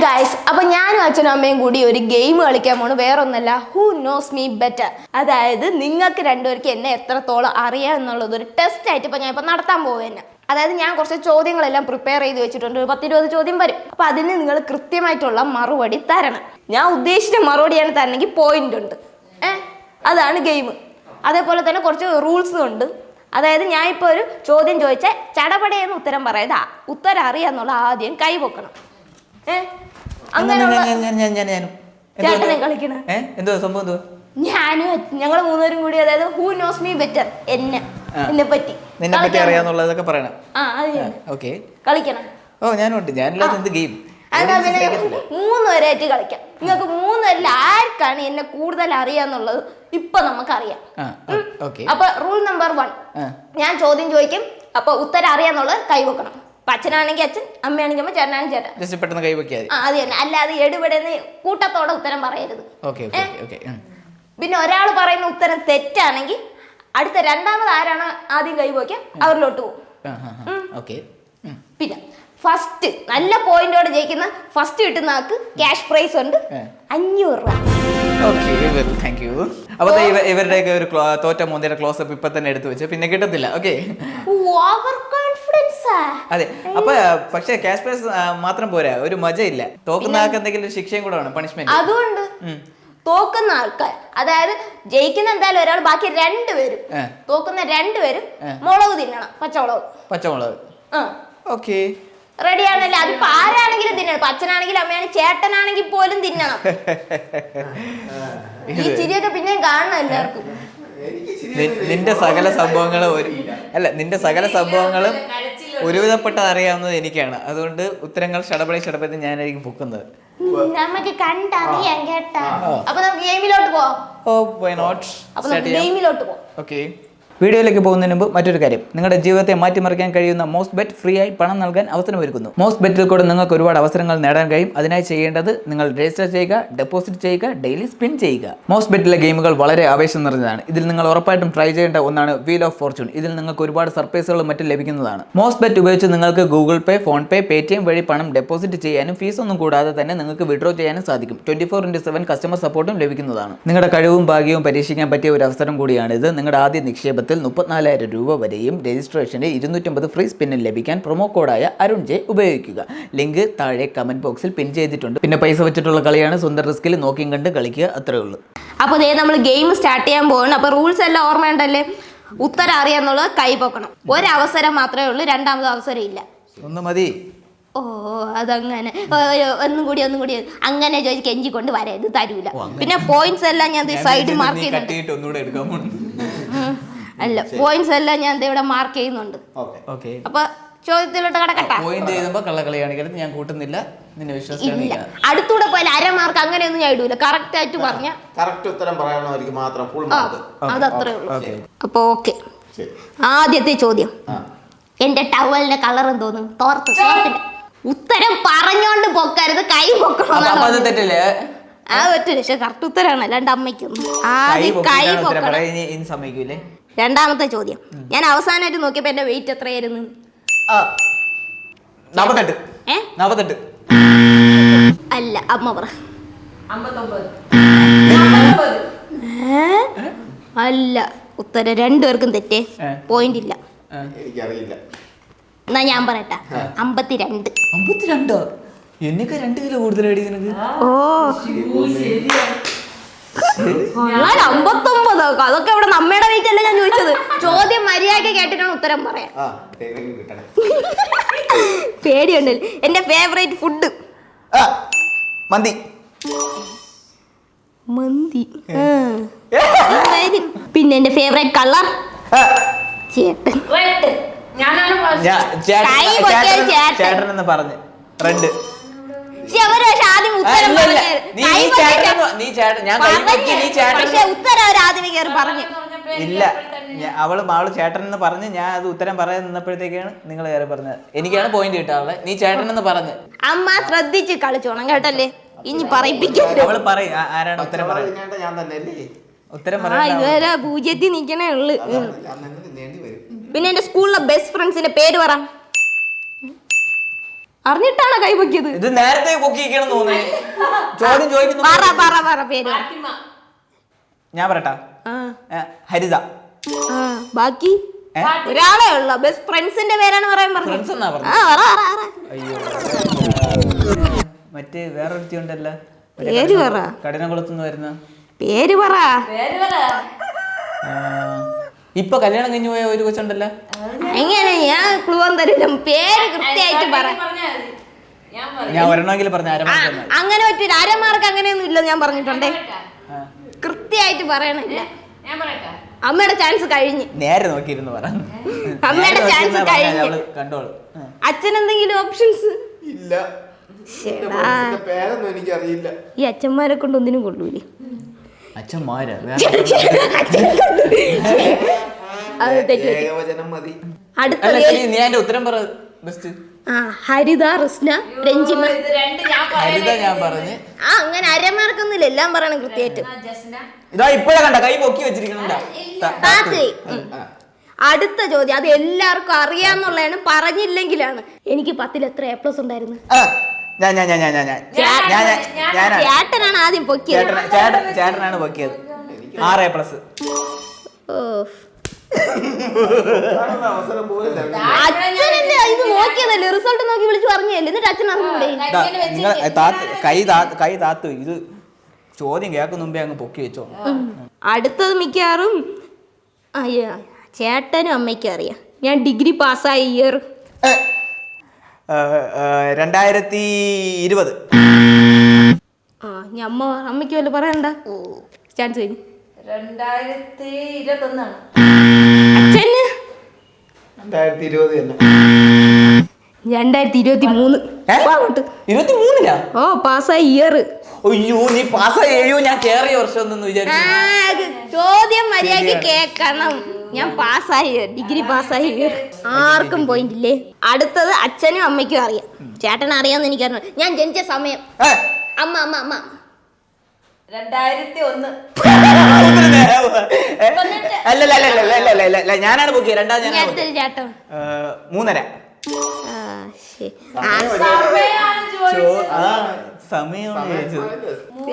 Guys, അപ്പൊ ഞാനും അച്ഛനും അമ്മയും കൂടി ഒരു ഗെയിം കളിക്കാൻ പോണു. വേറൊന്നല്ല, ഹൂ നോസ് മീ ബെറ്റർ. അതായത് നിങ്ങൾക്ക് രണ്ടുപേർക്ക് എന്നെ എത്രത്തോളം അറിയാം എന്നുള്ളത് ഒരു ടെസ്റ്റ് ആയിട്ട് ഇപ്പൊ ഞാൻ നടത്താൻ പോവുകയാണ്. അതായത് ഞാൻ കുറച്ച് ചോദ്യങ്ങളെല്ലാം പ്രിപ്പയർ ചെയ്ത് വെച്ചിട്ടുണ്ട്. 10-20 ചോദ്യം വരും. അപ്പൊ അതിന് നിങ്ങൾ കൃത്യമായിട്ടുള്ള മറുപടി തരണം. ഞാൻ ഉദ്ദേശിച്ച മറുപടിയാണ് തരണമെങ്കിൽ പോയിന്റ് ഉണ്ട്. അതാണ് ഗെയിം. അതേപോലെ തന്നെ കുറച്ച് റൂൾസും ഉണ്ട്. അതായത് ഞാൻ ഇപ്പോൾ ഒരു ചോദ്യം ചോദിച്ചാൽ ചടപടയെന്ന് ഉത്തരം പറയാതെ ഉത്തരം അറിയാന്നുള്ള ആദ്യം കൈ പൊക്കണം. ചേട്ടനെ കളിക്കണ ഞാനും ഞങ്ങള് മൂന്നുപേരും കൂടി, അതായത് ഹൂ നോസ് മീ ബെറ്റർ, എന്നെ പറ്റി അറിയാന്നുള്ളതൊക്കെ പറയണം. കളിക്കണം. മൂന്നുപേരായിട്ട് കളിക്കാം. നിങ്ങൾക്ക് മൂന്നുപേരിൽ ആർക്കാണ് എന്നെ കൂടുതൽ അറിയാന്നുള്ളത് ഇപ്പൊ നമുക്കറിയാം. അപ്പൊ റൂൾ നമ്പർ 1, ഞാൻ ചോദ്യം ചോദിക്കും. അപ്പൊ ഉത്തരം അറിയാന്നുള്ളത് കൈ വെക്കണം. അച്ഛനാണെങ്കിൽ അച്ഛൻ, അമ്മയാണെങ്കിൽ അമ്മ, ചേട്ടനാണെങ്കിൽ ചേട്ടൻ. പെട്ടെന്ന് കൈവയ്ക്കാതെ. അത് തന്നെ. അല്ലാതെ എടുപെടുന്ന് കൂട്ടത്തോടെ ഉത്തരം പറയരുത്. പിന്നെ ഒരാൾ പറയുന്ന ഉത്തരം തെറ്റാണെങ്കിൽ അടുത്ത രണ്ടാമത് ആരാണ് ആദ്യം കൈവയ്ക്കുക അവരിലോട്ട് പോകും. പിന്നെ ഫസ്റ്റ് നല്ല പോയിന്റോടെ ജയിക്കുന്ന ഫസ്റ്റ് കിട്ടുന്ന ആൾക്ക് ക്യാഷ് പ്രൈസ് ഉണ്ട് 500 രൂപ. അപ്പൊ ഇവരുടെയൊക്കെ ഒരു തോറ്റ മോന്തിയുടെ ക്ലോസപ്പ് ഇപ്പൊ തന്നെ എടുത്തു വെച്ച് പിന്നെ കിട്ടത്തില്ല. അതെ. അപ്പൊ പക്ഷെ ക്യാഷ് പ്രൈസ് മാത്രം പോരാ, ഒരു മജയില്ല. തോക്കുന്ന ആൾക്ക് എന്തെങ്കിലും ശിക്ഷയും കൂടെ വേണം, പണിഷ്മെന്റ്. അതുകൊണ്ട് തോക്കുന്ന ആൾക്കാർ, അതായത് ജയിക്കുന്ന എന്തായാലും ഒരാൾ, ബാക്കി രണ്ടുപേരും, തോക്കുന്ന രണ്ടുപേരും മുളക് തിന്നണം. പച്ചമുളക്. ഓക്കെ, റെഡിയാണല്ലേ? അതിപ്പോ ആരാണെങ്കിലും തിന്നണം. അച്ഛനാണെങ്കിലും അമ്മയാണെങ്കിൽ ചേട്ടനാണെങ്കിൽ പോലും തിന്നണം. ഈ ചിരിയൊക്കെ പിന്നെയും കാണണം എല്ലാവർക്കും. നിന്റെ സകല സംഭവങ്ങളും ഒരുവിധപ്പെട്ടത് അറിയാവുന്നത് എനിക്കാണ്. അതുകൊണ്ട് ഉത്തരങ്ങൾ ഷടപടി ഞാനായിരിക്കും പൊക്കുന്നത്. നമുക്ക് കണ്ടറിയാം കേട്ടാ. അപ്പൊ നമുക്ക് ഗെയിമിലോട്ട് പോവാം. വീഡിയോയിലേക്ക് പോകുന്നതിന് മുമ്പ് മറ്റൊരു കാര്യം, നിങ്ങളുടെ ജീവിതത്തെ മാറ്റിമറിക്കാൻ കഴിയുന്ന മോസ്റ്റ് ബെറ്റ് ഫ്രീ ആയി പണം നൽകാൻ അവസരമൊരുക്കുന്നു. മോസ്റ്റ് ബെറ്റിൽ കൂടെ നിങ്ങൾക്ക് ഒരുപാട് അവസരങ്ങൾ നേടാൻ കഴിയും. അതിനായി ചെയ്യേണ്ടത് നിങ്ങൾ രജിസ്റ്റർ ചെയ്യുക, ഡെപ്പോസിറ്റ് ചെയ്യുക, ഡെയിലി സ്പിൻ ചെയ്യുക. മോസ്റ്റ് ബെറ്റിലെ ഗെയിമുകൾ വളരെ ആവേശം നിറഞ്ഞതാണ്. ഇതിൽ നിങ്ങൾ ഉറപ്പായിട്ടും ട്രൈ ചെയ്യേണ്ട ഒന്നാണ് വീൽ ഓഫ് ഫോർച്യൂൺ. ഇതിൽ നിങ്ങൾക്ക് ഒരുപാട് സർപ്രൈസുകളും മറ്റും ലഭിക്കുന്നതാണ്. മോസ്റ്റ് ബെറ്റ് ഉപയോഗിച്ച് നിങ്ങൾക്ക് ഗൂഗിൾ പേ, ഫോൺ പേ, പേടിഎം വഴി പണം ഡെപ്പോസിറ്റ് ചെയ്യാനും ഫീസ് ഒന്നും കൂടാതെ തന്നെ നിങ്ങൾക്ക് വിഡ്രോ ചെയ്യാനും സാധിക്കും. 24/7 കസ്റ്റമർ സപ്പോർട്ടും ലഭിക്കുന്നതാണ്. നിങ്ങളുടെ കഴിവും ഭാഗ്യവും പരീക്ഷിക്കാൻ പറ്റിയ ഒരു അവസരം കൂടിയാണ് ഇത്. നിങ്ങളുടെ ആദ്യ നിക്ഷേപത്തിൽ 34,000 രൂപ വരെയും രജിസ്ട്രേഷന് 250 ഫ്രീ സ്പിന്നിൽ ലഭിക്കാൻ പ്രൊമോ കോഡായ അരുൺ ജെ ഉപയോഗിക്കുക. ലിങ്ക് താഴെ കമന്റ് ബോക്സിൽ പിൻ ചെയ്തിട്ടുണ്ട്. പിന്നെ പൈസ വെച്ചിട്ടുള്ള കളിയാണ്, സ്വന്തം റിസ്കിൽ നോക്കിയും കണ്ട് കളിക്കുക, അത്രേ ഉള്ളൂ. അപ്പോൾ നമ്മൾ ഗെയിം സ്റ്റാർട്ട് ചെയ്യാൻ പോകുന്നു. അപ്പോൾ റൂൾസ് എല്ലാം ഓർമ്മയുണ്ടല്ലേ? ഉത്തരം അറിയാന്നുള്ളത് കൈ പൊക്കണം. ഒരവസരം മാത്രമേ ഉള്ളൂ, രണ്ടാമത് അവസരം ഇല്ല. ഒന്ന് മതി. അതങ്ങനെ ഒന്നും കൂടി അങ്ങനെ ചോദിച്ച് കെഞ്ചിക്കൊണ്ട് വരരുത്, തരൂല. പിന്നെ പോയിന്റ്സ് എല്ലാം ഞാൻ സൈഡിൽ മാർക്ക് ചെയ്യുന്നുണ്ട്. അല്ല, പോയിന്റ്സ് എല്ലാം ഞാൻ ഇവിടെ മാർക്ക് ചെയ്യുന്നുണ്ട്. അപ്പൊ ചോദ്യത്തിലോട്ട് കടക്കട്ടെ. ഞാൻ കൂട്ടുന്നില്ല, നിന്നെ ഇല്ല. അടുത്തൂടെ പോയാൽ 1/2 മാർക്ക് അങ്ങനെയൊന്നും ഞാൻ ഇടൂല. കറക്റ്റ് ആയിട്ട് പറഞ്ഞ അതത്രേ ഉള്ളൂ. അപ്പൊ ഓക്കെ, ആദ്യത്തെ ചോദ്യം. എന്റെ ടവലിന്റെ കളർ എന്തോന്ന്? തോർത്തിന്റെ. ഉത്തരം പറഞ്ഞോണ്ട് പൊക്കരുത്, കൈ പൊക്കണം. പക്ഷെ കറക്റ്റ് ഉത്തരമാണ്, അല്ലാണ്ട് അമ്മയ്ക്കൊന്നും. ആദ്യം കൈ പൊക്കണം. രണ്ടാമത്തെ ചോദ്യം. ഞാൻ അവസാനമായിട്ട് നോക്കിയപ്പോ എന്റെ വെയിറ്റ് എത്രയായിരുന്നു? 48. അല്ല, അമ്മ പറ. 59. അല്ല, ഉത്തരം രണ്ടുപേർക്കും തെറ്റേ. പോയിന്റ് ഇല്ല. എന്നാ ഞാൻ പറയട്ടെ, 52. 52? എന്നൊക്കെ 2 കിലോ കൂടുതലടി നിനക്ക്. 59. അതൊക്കെ ഇവിടെ അമ്മയുടെ വെയിറ്റ് അല്ല ഞാൻ ചോദിച്ചത്. ചോദ്യം മര്യാദയ്ക്ക് കേട്ടിട്ടാണ് ഉത്തരം പറയാൻ. പേടിയുണ്ടല്ലോ. എന്റെ ഫേവറേറ്റ് ഫുഡ് മന്തി. പിന്നെ എന്റെ ഫേവറേറ്റ് കളർ ചേട്ടൻ. ചേട്ടനെന്ന് പറഞ്ഞു റെഡ്. ഇല്ല, അവള് ചേട്ടൻ എന്ന് പറഞ്ഞ് ഞാൻ അത് ഉത്തരം പറയാൻ നിന്നപ്പോഴത്തേക്കാണ് നിങ്ങൾ കയറി പറഞ്ഞത്. എനിക്കാണ് പോയിന്റ് കിട്ടാവുള്ളത്. നീ ചേട്ടൻ എന്ന് പറഞ്ഞ്. അമ്മ ശ്രദ്ധിച്ച് കളിച്ചോണം കേട്ടല്ലേ, ഇനി പറയിപ്പിക്കും. അവള് പറയും ആരാണ് ഉത്തരം പറയുന്നത്. ഉത്തരം ഇതുവരെ 0 നിക്കണേ ഉള്ളു. പിന്നെ എന്റെ സ്കൂളിലെ ബെസ്റ്റ് ഫ്രണ്ട്സിന്റെ പേര് പറ. അറിഞ്ഞിട്ടാണോ കൈ പൊക്കിയത്? ഇത് നേരത്തെ പൊക്കിക്കണം തോന്നുന്നു. ചോദ്യം ചോദിക്കുന്നു. പറ പേര്. ഞാൻ പറയട്ടാ. ഹരിത. ബാക്കി ഒരാളെ ഉള്ളു. ബെസ്റ്റ് ഫ്രണ്ട്സിന്റെ പേരാണ് പറയാൻ പറഞ്ഞത്. അയ്യോ, മറ്റേ വേറൊരുത്തി ഉണ്ടല്ലോ, പേര് പറ. കഠിനകുളത്തുനിന്ന് വരുന്ന പേര് പറ. ഇപ്പൊ കല്യാണം കഴിഞ്ഞു പോയ ഒരു കൊച്ചുണ്ടല്ലോ. എങ്ങനെ? ഞാൻ ക്ലൂ തരില്ല. പേര് കൃത്യമായിട്ട് പറ. ഞാൻ ഒരെണ്ണമെങ്കിൽ പറഞ്ഞ അങ്ങനെ പറ്റില്ല. അരമാർക്ക് അങ്ങനെയൊന്നും ഇല്ല. ഞാൻ പറഞ്ഞിട്ടുണ്ടേ. കൃത്യമായിട്ട് പറയണില്ല. അമ്മയുടെ ചാൻസ് കഴിഞ്ഞു. നേരെ നോക്കിയിരുന്നു പറ. അമ്മയുടെ ചാൻസ് കഴിഞ്ഞു. കണ്ടോളൂ. അച്ഛൻ എന്തെങ്കിലും ഓപ്ഷൻസ് ഇല്ല. പേരൊന്നും എനിക്കറിയില്ല. ഈ അച്ഛന്മാരെ കൊണ്ട് ഒന്നിനും കൊള്ളൂലേ. അച്ഛന്മാരാ ഏകവചനം മതി. ഞാൻ ഉത്തരം പറ. ബെസ്റ്റ് ഹരിത, റിസ്ന, രഞ്ജിമ. ഹരിത ഞാൻ പറഞ്ഞു. അങ്ങനെ അരമാർക്കൊന്നുമില്ല. എല്ലാം പറയണം കൃത്യമായിട്ട്. ഇതാ ഇപ്പഴാ കണ്ട കൈ പൊക്കി വെച്ചിരിക്കണ. അടുത്ത ചോദ്യം. അത് എല്ലാവർക്കും അറിയാന്നുള്ളതാണ്. പറഞ്ഞില്ലെങ്കിലാണ്. എനിക്ക് 10ൽ എത്ര A+ ഉണ്ടായിരുന്നു? ചേട്ടനാണ് ആദ്യം പൊക്കിയത്. ചേട്ടനാണ് പൊക്കിയത്. 6 A+. അച്ഛനല്ലേ ഇത് നോക്കിയതല്ലേ? റിസൾട്ട് നോക്കി വിളിച്ചു പറഞ്ഞല്ലേ? എന്നിട്ട് അച്ഛൻ അറിഞ്ഞൂടെ? കൈ താത്തു. ഇത് ചോദ്യം കേൾക്കുന്ന മുമ്പേ അങ്ങ് പൊക്കി വെച്ചോ. അടുത്തത് മിക്കവാറും ചേട്ടനും അമ്മയ്ക്കും അറിയാം. ഞാൻ ഡിഗ്രി പാസ്സായ ഇയർ 2020. അമ്മയ്ക്ക് വല്ല പറയണ്ട. ചാൻസ് കഴിഞ്ഞു. 2021 അച്ഛന് 2020 തന്നെ. 2023. 23 ഓ പാസ്സായ ഇയർ. അയ്യോ, നീ പാസ്സായി. അയ്യോ, ഞാൻ കേറിയ വർഷം ഒന്നും വിചാരിച്ചു. ചോദ്യം മര്യാദക്ക് കേക്കണം. ഞാൻ പാസ്സായി, ഡിഗ്രി പാസ്സായി. ആർക്കും പോയിന്റ് ഇല്ലേ? അടുത്തത് അച്ഛനും അമ്മയ്ക്കും അറിയാം. ചേട്ടൻ അറിയാന്ന് എനിക്കറിയാം. ഞാൻ ജനിച്ച സമയം. അമ്മ 2001. അല്ല, ഞാനാണ് ബുക്ക് ചെയ്തത്. ചേട്ടൻ 3:30.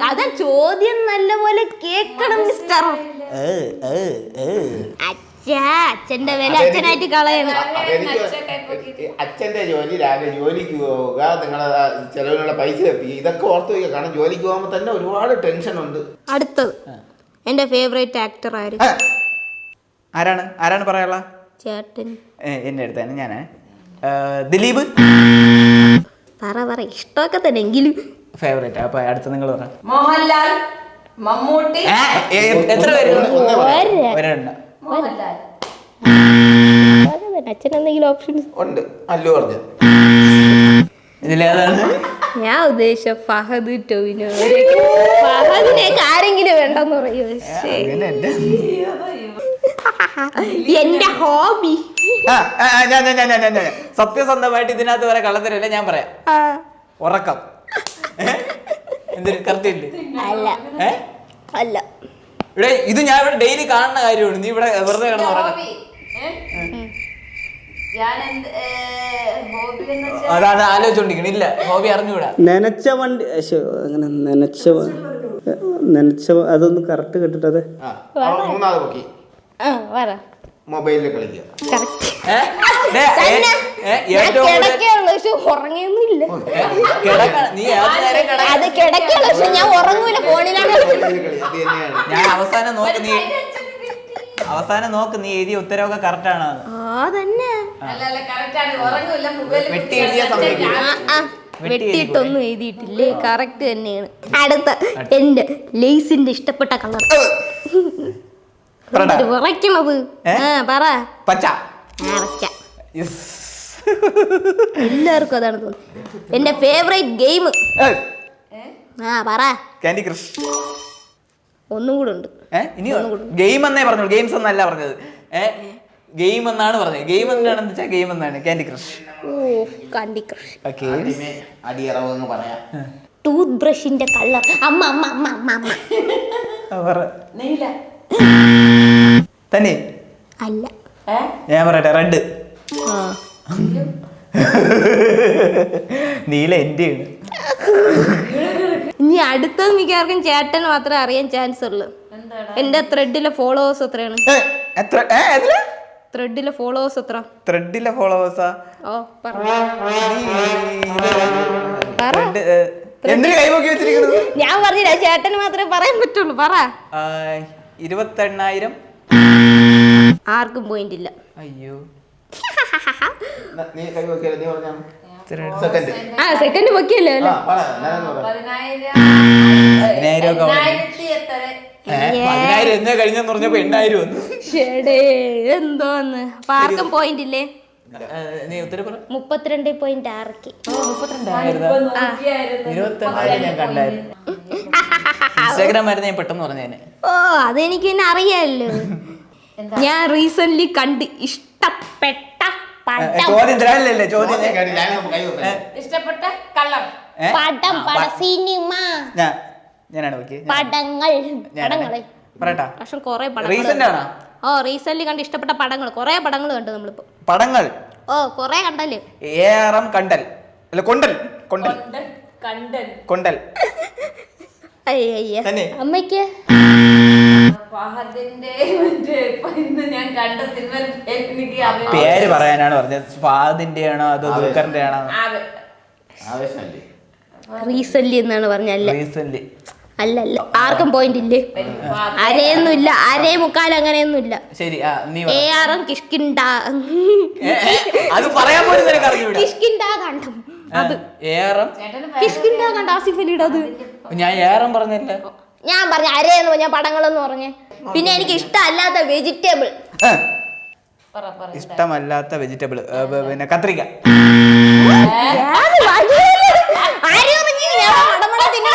അതാ ചോദ്യം നല്ലപോലെ കേക്കണം മിസ്റ്റർ. അച്ഛന്റെ വില അച്ഛനായിട്ട് കളയണം. അച്ഛന്റെ ജോലി, രാവിലെ ജോലിക്ക് പോവുക, നിങ്ങളെ ചെലവിനുള്ള പൈസ എത്തി, ഇതൊക്കെ ഓർത്ത് വയ്ക്കുക. കാരണം ജോലിക്ക് പോകുമ്പോ തന്നെ ഒരുപാട് ടെൻഷൻ ഉണ്ട്. അടുത്തത് എന്റെ ഫേവറേറ്റ് ആക്ടർ ആരാണ് പറയാനുള്ള? ചേട്ടൻ. എന്റെ അടുത്താണ്. ഞാന് ദിലീപ്. പറ ഇഷ്ടമൊക്കെ തന്നെ എങ്കിലും ഫേവറേറ്റ്. അപ്പൊ അടുത്ത നിങ്ങൾ പറ. മോഹൻലാൽ, മമ്മൂട്ടി. എത്ര പേര്? ഒരെണ്ണം. അച്ഛൻ എന്തെങ്കിലും ഓപ്ഷൻസ് ഉണ്ട്. അല്ലു പറഞ്ഞു. ഇതിലേതാണ്? ഞാൻ ഉദ്ദേശിച്ച ഫഹദ്, ടൊവിനോ. ഫഹദിനേക്ക് ആരെങ്കിലും വേണ്ടെന്ന് പറയൂ. എന്റെ ഹോബി. സത്യസന്ധമായിട്ട് ഇതിനകത്ത് വരെ കള്ളത്തരല്ല. ഞാൻ പറയാം. ഉറക്കം. എന്തൊരു കറക്റ്റ് ഇല്ലേ? അല്ല. ഇവിടെ ഇത് ഞാൻ ഇവിടെ ഡെയിലി കാണുന്ന കാര്യമാണ്. നീ ഇവിടെ വെറുതെ കിടന്ന് ഉറക്കം. അതാണ് ആലോചിച്ചോണ്ടിരിക്കണില്ല. ഹോബി അറിഞ്ഞൂടാ. നനച്ച വണ്ടി അങ്ങനെ നനച്ച അതൊന്ന് കറക്റ്റ് കിട്ടിട്ടത്. മൂന്നാമത് പൊക്കി. മൊബൈലിൽ കളിക്കുക. ഉറങ്ങിയൊന്നുമില്ല. അത് കിടക്കുള്ള പക്ഷെ ഞാൻ ഉറങ്ങൂല. ഫോണിലാണ്. ഞാൻ അവസാനം നോക്ക് നീ എഴുതിയ ഉത്തരവൊക്കെ കറക്റ്റ് ആണോ? വെട്ടിയിട്ടൊന്നും എഴുതിയിട്ടില്ലേ? കറക്റ്റ് തന്നെയാണ്. അടുത്ത എന്റെ ലേസിന്റെ ഇഷ്ടപ്പെട്ട കളർ. വിറയ്ക്കണത് പറ. പച്ച. എല്ലാവർക്കും അതാണ് തോന്നുന്നത്. എന്റെ ഫേവറേറ്റ് ഗെയിം പറ. Candy crush. ഒന്നും കൂടെ ഉണ്ട്. ഇനി ഗെയിം എന്നേ പറഞ്ഞോളൂ. ഗെയിംസ് എന്നല്ല പറഞ്ഞത്. ഗെയിം എന്നാണ് പറഞ്ഞത്. ഗെയിം എന്താണെന്ന് വെച്ചാൽ ഗെയിം എന്നാണ്. Candy crush. Candy crush. അടിയറവെന്ന് പറയാം. ടൂത്ത് ബ്രഷിന്റെ കളർ. അമ്മ തന്നെ അല്ല. ഞാൻ പറയട്ടെ. റെഡ്. നീല എന്റെയാണ്. ഇനി അടുത്തത് മിക്കവാർക്കും ചേട്ടന് മാത്രമേ അറിയാൻ ചാൻസ് ഉള്ളൂ. എന്റെ ത്രെഡിലെ ഫോളോവേഴ്സ് എത്രയാണ്? ത്രെഡിലെ ഫോളോവേഴ്സ് എത്ര? ത്രെഡിലെ ഫോളോവേഴ്സാ? ഓ പറ. എന്തിനു കൈപോക്കി വെച്ചിരിക്കുന്നത്? ഞാൻ പറഞ്ഞില്ല, ചേട്ടന് മാത്രമേ പറയാൻ പറ്റുള്ളൂ. പറ. 28,000. ആർക്കും പോയിന്റ് ഇല്ല. അയ്യോ, നീ കൈ വെക്കല്ലേ, നീ പറഞ്ഞാ സെക്കൻഡ്. ആ സെക്കൻഡ് പൊക്കിയല്ലോ അല്ലേ? 10,000 എന്നാ കഴിഞ്ഞെന്ന് പറഞ്ഞപ്പോ 8,000 വന്നു. ഷേടേ എന്തോന്ന്. അപ്പൊ ആർക്കും പോയിന്റ് ഇല്ലേ? നീ ഉത്തരം പറ. 32.6. 24 ഞാൻ കണ്ടായിരുന്നു. ഇൻസ്റ്റാഗ്രാം ആയിരുന്നു ഞാൻ പെട്ടെന്ന് പറഞ്ഞേനെ. ഓ അതെനിക്ക് പിന്നെ അറിയാലോ. ഞാൻ റീസെന്റ് കണ്ട് ഇഷ്ടപ്പെട്ട പടം. ചോദ്യം തരാനല്ലേ ചോദ്യം? ഇഷ്ടപ്പെട്ട കള്ളം. പടം സിനിമ ഞാനാണ് നോക്കിയത്. പടങ്ങളെ പറയട്ടാ. പക്ഷെ കൊറേ റീസെന്റ് ആണോ? ഓ റീസെന്റ് കണ്ട് ഇഷ്ടപ്പെട്ട പടങ്ങൾ കൊറേ പടങ്ങൾ കണ്ടു നമ്മളിപ്പോ. പടങ്ങൾ ഓ കൊറേ കണ്ടല്ലേ. ARM കണ്ടൽ അല്ല കൊണ്ടൽ കൊണ്ടൽ കൊണ്ടൽ അയ്യ തന്നെ. അമ്മയ്ക്ക് ഫഹദിന്റെ ഇന്ന് ഞാൻ കണ്ട സിനിമ എനിക്ക് പേര് പറയാനാണ് പറഞ്ഞത്. ഫഹദിന്റെ ആണോ അതോ ദുൽഖറിന്റെ ആണോ? ആവേശമല്ലേ? റീസെന്റ് എന്നാണ് പറഞ്ഞല്ലേ? റീസെന്റ് അല്ലല്ല, ആർക്കും പോയിന്റ് ഇല്ലേ? അരയൊന്നും ഇല്ല, 2.25 അങ്ങനെയൊന്നും ഇല്ല. ശരി, നീ ARM കിഷ്കിണ്ട അത് പറയാൻ പോലും നിനക്ക് അറിഞ്ഞൂടാ. കിഷ്കിണ്ട കണ്ടം. അത് ARM കിഷ്കിണ്ട കണ്ട ആസിഫ് അലിയുടെ. അത് ഞാൻ ARM പറഞ്ഞില്ല. ഞാൻ പറഞ്ഞ അരയെന്ന് പറഞ്ഞ പടങ്ങളെന്ന് പറഞ്ഞേ. പിന്നെ എനിക്ക് ഇഷ്ടമല്ലാത്ത വെജിറ്റബിൾ. ഇഷ്ടമല്ലാത്ത വെജിറ്റബിൾ പിന്നെ കത്രിക.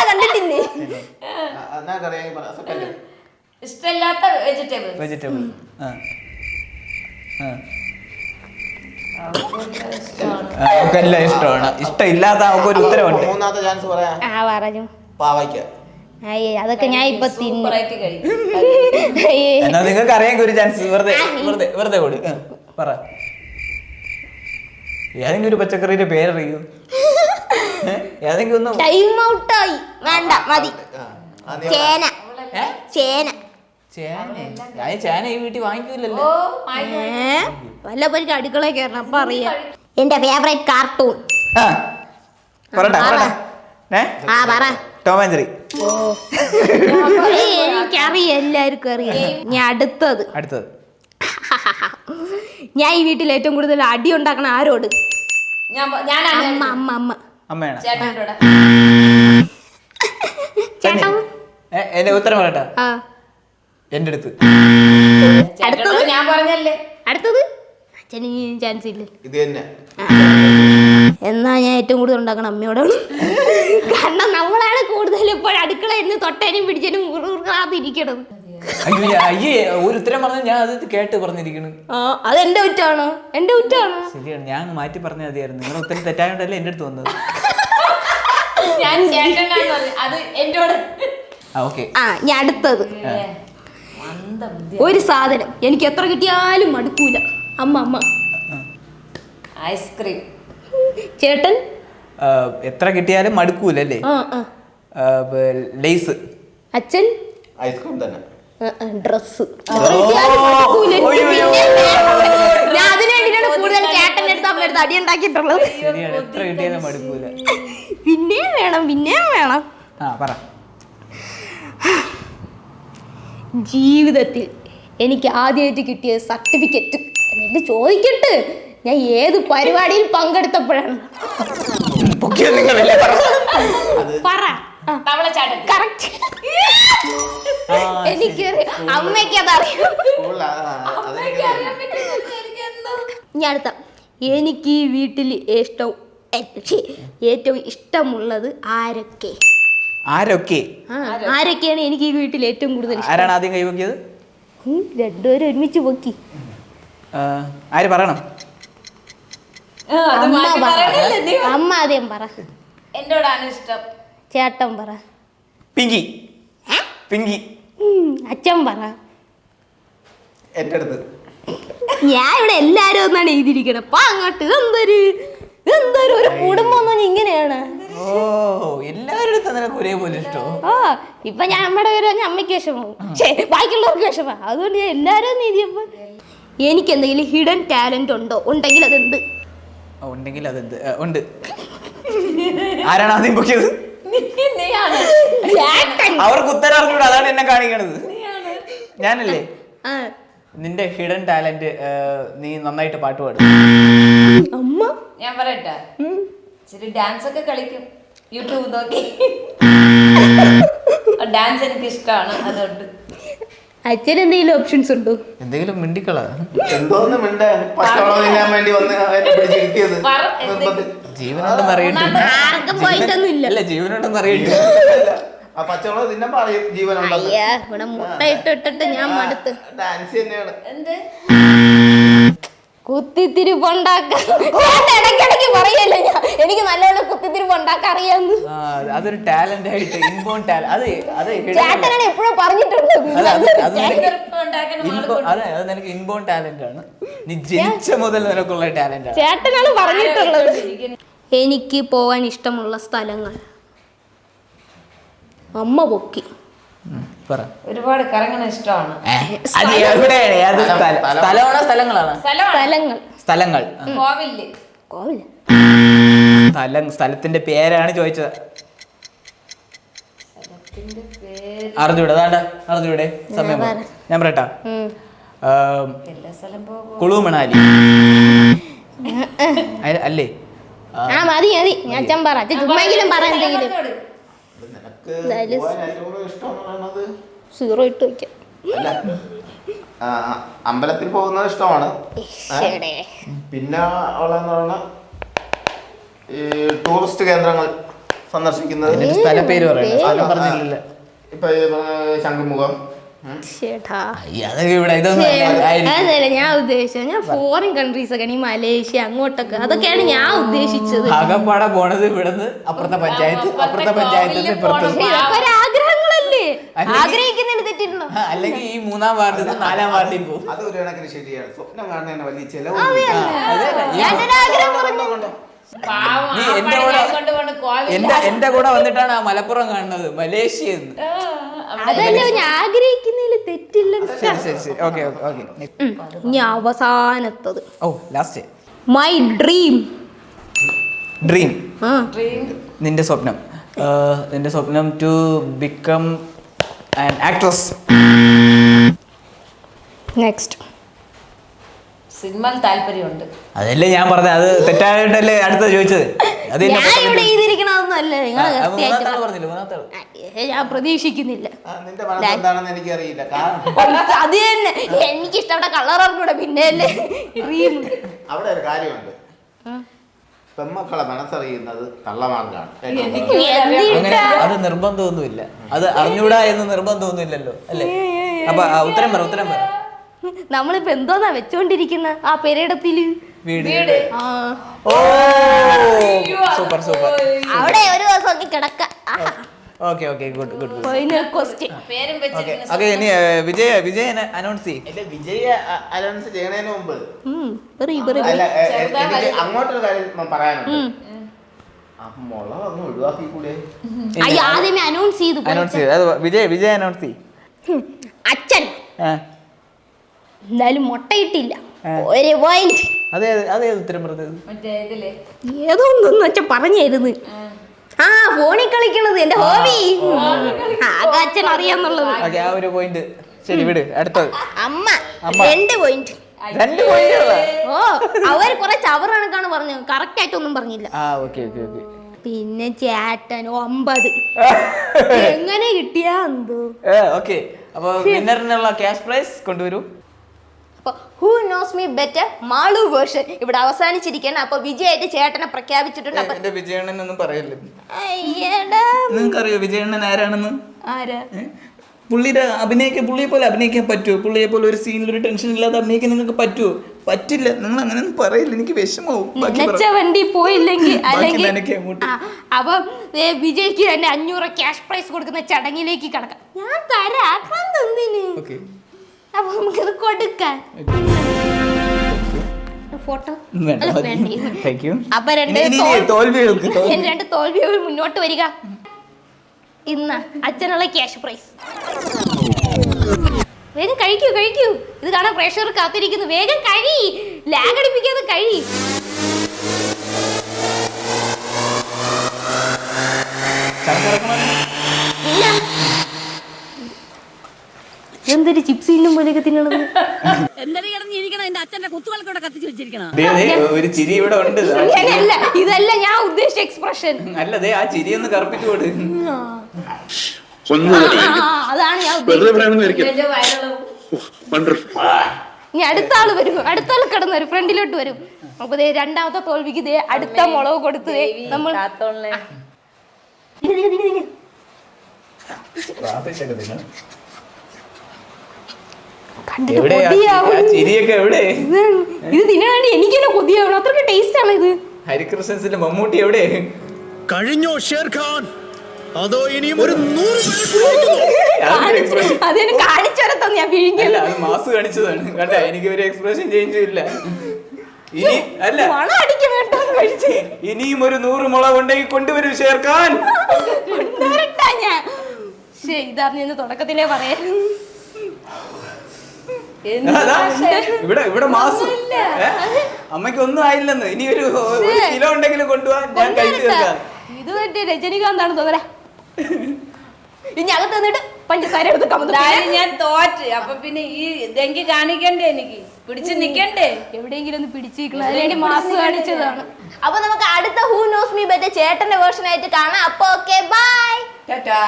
കണ്ടിട്ടില്ലേ? ഇഷ്ടമില്ലാത്ത വെജിറ്റബിൾ. വെജിറ്റബിൾ എല്ലാം ഇഷ്ടമാണ്. ഇഷ്ടമില്ലാത്ത നമുക്ക് ഒരു ഉത്തരവുണ്ട്. മൂന്നാമത്തെ ചാൻസ് പറയാ. പറഞ്ഞു പാവയ്ക്ക. അതൊക്കെ ഞാൻ ഇപ്പൊ തിന്നു. സൂപ്പറായിട്ട് കഴിക്കും. എന്നാ നിങ്ങൾക്ക് അറിയാൻ ഒരു ചാൻസ് വെറുതെ വെറുതെ വെറുതെ കൊടു. പറ, ഏതെങ്കിലും ഒരു പച്ചക്കറിയുടെ പേരറിയൂ? ഏതെങ്കിലും ഒന്ന്. ടൈം ഔട്ടായി. വേണ്ട, മതി. ചേന. ചേന. ഞാൻ ചേന ഈ വീട്ടിൽ വാങ്ങിക്കൂലല്ലോ. വല്ലപ്പോഴും അടുക്കള കയറണം, അപ്പൊ അറിയാം. എന്റെ ഫേവറേറ്റ് കാർട്ടൂൺ. പറട്ടാ പറട്ടാ. ആ പറ. Tom and Jerry. എനിക്കറിയാം, എല്ലാവർക്കും അറിയാം. ഞാൻ അടുത്തത് ഞാൻ ഈ വീട്ടിൽ ഏറ്റവും കൂടുതൽ അടി ഉണ്ടാക്കണ ആരോട്? അമ്മ അമ്മ അമ്മ അമ്മയാണ്. ചേട്ടനോട്. ചേട്ടാ എന്റെ ഉത്തരം പറയട്ടാ. ആ എന്റെ അടുത്ത്. ചേട്ടനോട് ഞാൻ പറഞ്ഞല്ലേ. അടുത്തത് അച്ഛന് ചാൻസ് ഇല്ല. ഇത് തന്നെ. എന്നാ ഞാൻ ഏറ്റവും കൂടുതൽ ഉണ്ടാക്കണം അമ്മയോടാണ്. കാരണം നമ്മളാണ് കൂടുതൽ ഇപ്പോൾ അടുക്കളയിൽ നിന്ന് തൊട്ടേനും പിടിച്ചേനും ഇരിക്കണത്. അയ്യേ, ഒരു ഉത്തരം പറഞ്ഞ ഞാൻ അത് കേട്ട് പറഞ്ഞിരിക്കണ്. അത് എന്റെ കുറ്റാണോ? എന്റെ കുറ്റാണോ? ശരിയാണ്, ഞാൻ മാറ്റി പറഞ്ഞാൽ മതിയായിരുന്നു. നിങ്ങളുടെ ഉത്തരം തെറ്റായോണ്ടല്ലേ എന്റെ അടുത്ത് വന്നത്. ഞാൻ ചേട്ടനാന്ന് പറഞ്ഞു. അത് എന്നോട്. ഞാൻ അടുത്തത് ഒരു സാധനം എനിക്ക് എത്ര കിട്ടിയാലും മടുക്കൂല. അമ്മ അമ്മ. ഐസ്ക്രീം. ചേട്ടൻ എത്ര കിട്ടിയാലും മടുക്കൂലല്ലേ? ലേസ്. അച്ഛൻ ഐസ്ക്രീം തന്നെ. ഡ്രസ്. ഞാൻ അതിന് വേണ്ടിയിട്ടാണ് കൂടുതൽ ചേട്ടൻ്റെ അടുത്ത് അമ്മയുടെ അടുത്ത് അടി ഉണ്ടാക്കിയിട്ടുള്ളത്. ശരിയാണ്, എത്ര കിട്ടിയാലും മടുക്കൂല. പിന്നെയും വേണം, പിന്നെയും വേണം. പറ. ജീവിതത്തിൽ എനിക്ക് ആദ്യമായിട്ട് കിട്ടിയ സർട്ടിഫിക്കറ്റ് എന്നിട്ട് ചോദിക്കട്ടെ, ഞാൻ ഏത് പരിപാടിയിൽ പങ്കെടുത്തപ്പോഴാണ്? പറ. കറക്റ്റ്. എനിക്ക് അമ്മയ്ക്ക് അതറിയാം. ഞാൻ അടുത്ത. എനിക്ക് ഈ വീട്ടിൽ ഏറ്റവും ഇഷ്ടമുള്ളത് ആരൊക്കെ? ആരൊക്കെയാണ് എനിക്ക് ഈ വീട്ടിൽ ഏറ്റവും കൂടുതൽ ഇഷ്ടം? ആരാണ് ആദ്യം കൈവക്കിയത്? രണ്ടുപേരും ഒരുമിച്ച് പൊക്കി. ആര് പറയണം? അമ്മ ആദ്യം പറ. എന്നോടാണ് ഇഷ്ടം. ചേട്ടൻ പറ. പിങ്കി. പിങ്കി. അച്ഛൻ പറ. എന്റെ അടുത്ത്. ഞാൻ ഇവിടെ എല്ലാരും ഒന്നാണ് എഴുതിയിരിക്കണം. അപ്പൊ അങ്ങോട്ട് എന്തൊരു ഇതെന്തായാലും ഒരു കുടുംബം എന്ന് പറഞ്ഞാൽ ഇങ്ങനെയാണ്. ഓ എല്ലാവരുടെ നിനക്ക് ഒരേപോലെ ഇഷ്ടോ? ആ ഇപ്പൊ ഞാൻ അമ്മയുടെ പേര് പറഞ്ഞാൽ അമ്മയ്ക്ക് വിഷമാവും, ബാക്കിയുള്ളവർക്ക് വിഷമാ. അതുകൊണ്ട് ഞാൻ എല്ലാരും നീതിയപ്പോ എനിക്ക് എന്തെങ്കിലും ഹിഡൻ ടാലന്റ് ഉണ്ടോ? ഉണ്ടെങ്കിൽ അതെന്ത്? ഉണ്ടെങ്കിൽ അതെന്ത് ഉണ്ട്. ആരാണ് ആദ്യം പൊക്കിയത്? അവർക്ക് ഉത്തരം അറിഞ്ഞൂടാ, അതാണ് എന്നെ കാണിക്കണത്. ഞാനല്ലേ? നിന്റെ ഹിഡൻ ടാലന്റ് നീ നന്നായിട്ട് പാട്ട് പാടും. അമ്മ ഞാൻ പറയട്ടെ, ഇച്ചിരി ഡാൻസ് ഒക്കെ കളിക്കും യൂട്യൂബ് നോക്കി. ഡാൻസ് എനിക്ക് ഇഷ്ടമാണ്, അതുകൊണ്ട്. അച്ഛൻ എന്തെങ്കിലും ഓപ്ഷൻസ് ഉണ്ടോ? എന്തെങ്കിലും മിണ്ടിക്കള. എന്തോന്ന് മിണ്ടാ പച്ചവെള്ളം തിന്നാൻ വേണ്ടി വന്ന് അവനെ പിടിച്ചിരുത്തിയത് നിർബന്ധം. ജീവനുണ്ടെന്ന് അറിയട്ടെ. ആർക്കും പോയിട്ടൊന്നും ഇല്ല. അല്ല ജീവനുണ്ടെന്ന് അറിയട്ടെ. ആ പച്ചവെള്ളം തിന്നാൻ പറയും ജീവനുണ്ടെന്ന്. അയ്യാ ഇവിടെ മുട്ട ഇട്ടിട്ട് ഞാൻ മടുത്ത്. ഡാൻസ് തന്നെയാണ്. എന്ത് കുത്തിത്തിരിപ്പുണ്ടാക്കാൻ ഇടയ്ക്കിടയ്ക്ക് പറയല്ലേ ഞാൻ, എനിക്ക് നല്ലപോലെ കുത്തിത്തിരിപ്പുണ്ടാക്കാൻ അറിയാന്ന്. അതൊരു ടാലന്റ് ആയിട്ട് ഇൻബോൺ ടാലന്റ്. അത് ചേട്ടനാണ് എപ്പോഴും പറഞ്ഞിട്ടുണ്ട്. അത് നിനക്ക് ഇൻബോൺ ടാലന്റ് ആണ്. നീ ജനിച്ച മുതൽ നിനക്കുള്ള ടാലന്റ് ആണ്. ചേട്ടനാണ് പറഞ്ഞിട്ടുള്ളത്. എനിക്ക് പോകാൻ ഇഷ്ടമുള്ള സ്ഥലങ്ങൾ അമ്മ പൊക്കി. പറ. ഒരുപാട് കറങ്ങണ ഇഷ്ടമാണ്. അത് എവിടെയാണ്? അത് സ്ഥലമാണോ സ്ഥലങ്ങളാണ്? സ്ഥലങ്ങൾ. സ്ഥലങ്ങൾ. കോവില്. കോവില്. സ്ഥലത്തിന്റെ പേരാണ് ചോദിച്ചത്. സ്ഥലത്തിന്റെ പേര് അറിഞ്ഞൂടെ? അതാണ്ട അറിഞ്ഞൂടെ? സമയം ഞാൻ പറയട്ടാ. എല്ലാ സ്ഥലം പോകും. കുളു മണാലി അല്ലേ? മതി മതി. ഞാൻ അച്ഛൻ പറ, അച്ഛൻ ചുമ്മാങ്കിലും പറ എന്തെങ്കിലും. നിനക്ക് പോകാൻ ഏറ്റവും കൂടുതൽ ഇഷ്ടം എന്ന് പറയുന്നത് 0 ഇട്ട് വയ്ക്കാം. അല്ല, അമ്പലത്തിൽ പോകുന്നത് ഇഷ്ടമാണ്. പിന്നെ അവളെന്ന് പറഞ്ഞ ഈ ടൂറിസ്റ്റ് കേന്ദ്രങ്ങൾ സന്ദർശിക്കുന്നത്. സ്ഥലപ്പേര് പറയണം, പറഞ്ഞില്ലല്ലോ. ഇപ്പൊ ശംഖുമുഖം. അതല്ല ഞാൻ ഉദ്ദേശിച്ചത്. ഞാൻ ഫോറിൻ കൺട്രീസ് ഒക്കെ, ഈ മലേഷ്യ അങ്ങോട്ടൊക്കെ, അതൊക്കെയാണ് ഞാൻ ഉദ്ദേശിച്ചത്. ആകപ്പാടെ പോണത് ഇവിടുന്ന് അപ്പുറത്തെ പഞ്ചായത്ത്, അപ്പുറത്തെ പഞ്ചായത്തിന്റെ ഇപ്പുറത്ത്. ഇതൊക്കെ ഒരു ആഗ്രഹങ്ങളല്ലേ, ആഗ്രഹിക്കുന്നതിന് തെറ്റിട്ടുണ്ടോ? അല്ലെങ്കിൽ ഈ 3-ാം വാർഡിൽ 4-ാം വാർഡിൽ പോകും. അത് ഒരു കണക്കിന് ശരിയാണ്. സ്വപ്നം കാണുന്നതിന് വലിയ ചെലവ്. നീ എന്റെ കൂടെ വന്നിട്ടാണ് ആ മലപ്പുറം കാണുന്നത്, മലേഷ്യ. അതല്ല ഞാൻ ആഗ്രഹിക്കുന്നതിൽ തെറ്റില്ല. ശരി ഓക്കെ ഓക്കെ. ഇനി അവസാനത്തത്. Oh last. My dream. Dream. നിന്റെ സ്വപ്നം. നിന്റെ സ്വപ്നം to become an actress. Next. സിനിമയിൽ താല്പര്യമുണ്ട്. അതല്ലേ ഞാൻ പറഞ്ഞത്. അത് തെറ്റായിട്ടല്ലേ അടുത്ത ചോദിച്ചത്. അത് ഞാൻ ഇവിടെ എഴുതിയിരിക്കണതൊന്നും അല്ല. നിങ്ങൾ പറഞ്ഞില്ല. ഞാൻ പ്രതീക്ഷിക്കുന്നില്ല. നിന്റെ മനസ്സെന്താണെന്ന് എനിക്കറിയില്ല. അത് തന്നെ എനിക്ക് ഇഷ്ടപ്പെട്ട കളർ അറിഞ്ഞൂടെ. പിന്നെ അല്ലേ ഡ്രീം. അവിടെ ഒരു കാര്യമുണ്ട്. പെമ്മക്കളെ മനസ്സറിയുന്നത് തള്ളമാർക്കാണ്. അത് നിർബന്ധമൊന്നുമില്ല. അത് അറിഞ്ഞൂടാ എന്ന് നിർബന്ധമൊന്നുമില്ലല്ലോ അല്ലേ? അപ്പൊ ഉത്തരം പറ. നമ്മളിപ്പോ എന്തോന്നാ വെച്ചോണ്ടിരിക്കുന്ന ആ പെരേടത്തില് വീട്. ഓ സൂപ്പർ. അവിടെ ഒരു ദിവസം കിടക്ക. Okay good. Final question. പേരും വെച്ചിരിക്കുന്ന ഓക്കെ ഇനി വിജയ് അനൗൺസ് ചെയ്യും. വിജയ അനൗൺസ് ചെയ്യണതിന് മുമ്പ് പറയ്. എനിക്ക് അങ്ങോട്ടൊരു കാര്യം പറയാനുണ്ട്. മുള ഒന്ന് ഒഴിവാക്കി കൂടെ? ആദ്യമേ അനൗൺസ് ചെയ്തു. അത് വിജയ് അനൗൺസ് ചെയ്യും. അച്ഛൻ എന്തായാലും മുട്ടയിട്ടില്ല. ഒരു പോയിന്റ്. അതേ ഉത്തരം പറഞ്ഞത്. മറ്റേ ഇതില് ഏതോന്നൊന്നും അച്ഛൻ പറഞ്ഞായിരുന്നു. ഫോണിൽ കളിക്കണത് എന്റെ ഹോബി. അച്ഛൻ അറിയാന്നുള്ളത്. ആ ഒരു പോയിന്റ്. ശരി വിട്. അടുത്തത് അമ്മ 2 പോയിന്റ്. 2 പോയിന്റ്. ഓ അവർ കുറെ ചവറ് കണക്കാണ് പറഞ്ഞത്, കറക്റ്റ് ആയിട്ടൊന്നും പറഞ്ഞില്ല. ഓക്കെ. പിന്നെ ചേട്ടൻ 9. എങ്ങനെ കിട്ടിയാ എന്തോ. ഓക്കെ. അപ്പൊ വിന്നറിനുള്ള ക്യാഷ് പ്രൈസ് കൊണ്ടുവരൂ. Who knows me better Malu version ഇവിടെ അവസാനിച്ചിരിക്കുകയാണ്. അപ്പൊ വിജയായിട്ട് ചേട്ടനെ പ്രഖ്യാപിച്ചിട്ടുണ്ട്. എന്റെ വിജയണ്ണനൊന്നും പറയല്ലേ. അയ്യടാ, നിങ്ങൾക്കറിയോ വിജയണ്ണൻ ആരാണെന്ന്? ആരാ? പുള്ളിയെ പോലെ അഭിനയിക്കാൻ പറ്റുമോ? പുള്ളിയെ പോലെ ഒരു സീനിൽ ഒരു ടെൻഷൻ ഇല്ലാതെ അഭിനയിക്കാൻ നിങ്ങൾക്ക് പറ്റുമോ? പറ്റില്ല. നിങ്ങൾ അങ്ങനെയൊന്നും പറയില്ല, എനിക്ക് വിഷമാവും. വണ്ടി പോയില്ലെങ്കിൽ അല്ലെങ്കിൽ അങ്ങോട്ട്. അപ്പൊ വിജയ്ക്ക് തന്നെ 500 ക്യാഷ് പ്രൈസ് കൊടുക്കുന്ന ചടങ്ങിലേക്ക് കടക്കാം. ഞാൻ തരാം. തന്നിന്. അപ്പൊ നമുക്കത് കൊടുക്കാൻ ഫോട്ടോ വേണ്ട, മതി. Thank you. അപ്പൊ തോൽവികൾക്ക് രണ്ട് തോൽവികൾ മുന്നോട്ട് വരിക. ഇന്ന് അച്ഛനുള്ള ക്യാഷ് പ്രൈസ്. വേഗം കഴിക്കൂ കഴിക്കൂ. ഇത് കാണാൻ പ്രേക്ഷകർ കാത്തിരിക്കുന്നു. വേഗം കഴി, ലാഗ് അടിപ്പിക്കാതെ കഴി. ഇല്ല, എന്തൊരു ചിപ്സ് തിന്നും പോലെയൊക്കെ തിന്നണത്. ഒരു ചിരി ഇവിടെ ഉണ്ട്. ഇങ്ങനെയല്ല, ഇതല്ല ഞാൻ ഉദ്ദേശിച്ച എക്സ്പ്രഷൻ. അല്ലതേ ആ ചിരി ഒന്ന് കറുപ്പിച്ചു കൊടു. അതാണ് ഞാൻ ഉദ്ദേശിച്ചത്. വലിയ വയറുള്ള ഇനി അടുത്ത ആള് വരും, അടുത്ത ആള് കടന്നു വരും, ഫ്രണ്ടിലോട്ട് വരും. അപ്പൊ ദേ രണ്ടാമത്തെ തോൽവിക്ക് ദേ അടുത്ത മുളക് കൊടുത്ത് ദേ നമ്മൾ കാത്തോളെ കണ്ടിട്ട് എവിടെ കൊതിയാവും. ചിരിയൊക്കെ എവിടെ? ഇത് തിന്നാണ്ട് എനിക്ക് തന്നെ കൊതിയാവണം, അത്രയ്ക്ക് ടേസ്റ്റ് ആണ് ഇത്. ഹരികൃഷ്ണൻസിന്റെ മമ്മൂട്ടി എവിടെ? കഴിഞ്ഞോ ഷേർഖാൻ? അതോ ഇനിയും ഒരു 100 അതിന് കാണിച്ചോരത്തോ ഞാൻ വിഴിഞ്ഞു. അല്ല, അത് മാസ് കാണിച്ചതാണ്. കണ്ട, എനിക്ക് ഒരു എക്സ്പ്രഷൻ ചേഞ്ച് ഇല്ല. ഇനി അല്ല, മണം അടിക്കും കേട്ടോ കഴിച്ച്. ഇനിയും ഒരു 100 മുളക് ഉണ്ടെങ്കിൽ കൊണ്ടുവരും ഷേർഖാൻ. കൊണ്ടുവരട്ടാ ഞാൻ. ശരി, ഇതറിഞ്ഞ തുടക്കത്തിലേ പറയാം. അതാ, ഇവിടെ മാസ്. അമ്മയ്ക്ക് ഒന്നും ആയില്ലെന്ന്. ഇനി ഒരു കിലോ ഉണ്ടെങ്കിലും കൊണ്ടുപോവാൻ ഞാൻ കഴിച്ചു തീർക്കാം. ഇത് മറ്റേ രജനികാന്താണ് തോന്നല. ഇനി അകത്ത് നിന്നിട്ട് പഞ്ചസാര എടുത്ത് കമന്ന് ഞാൻ തോറ്റ്. അപ്പൊ പിന്നെ ഈ ഇതെങ്കി കാണിക്കണ്ടേ, എനിക്ക് പിടിച്ച് നിക്കണ്ടേ. എവിടെയെങ്കിലും ഒന്ന് പിടിച്ചിരിക്കണം. അതിനുവേണ്ടി മാസ് കാണിച്ചതാണ്. അപ്പൊ നമുക്ക് അടുത്ത ഹൂ നോസ് മീ ബെറ്റർ ചേട്ടന്റെ വേർഷൻ ആയിട്ട് കാണാം. അപ്പൊ ഓക്കെ ബൈ. ടാറ്റാ.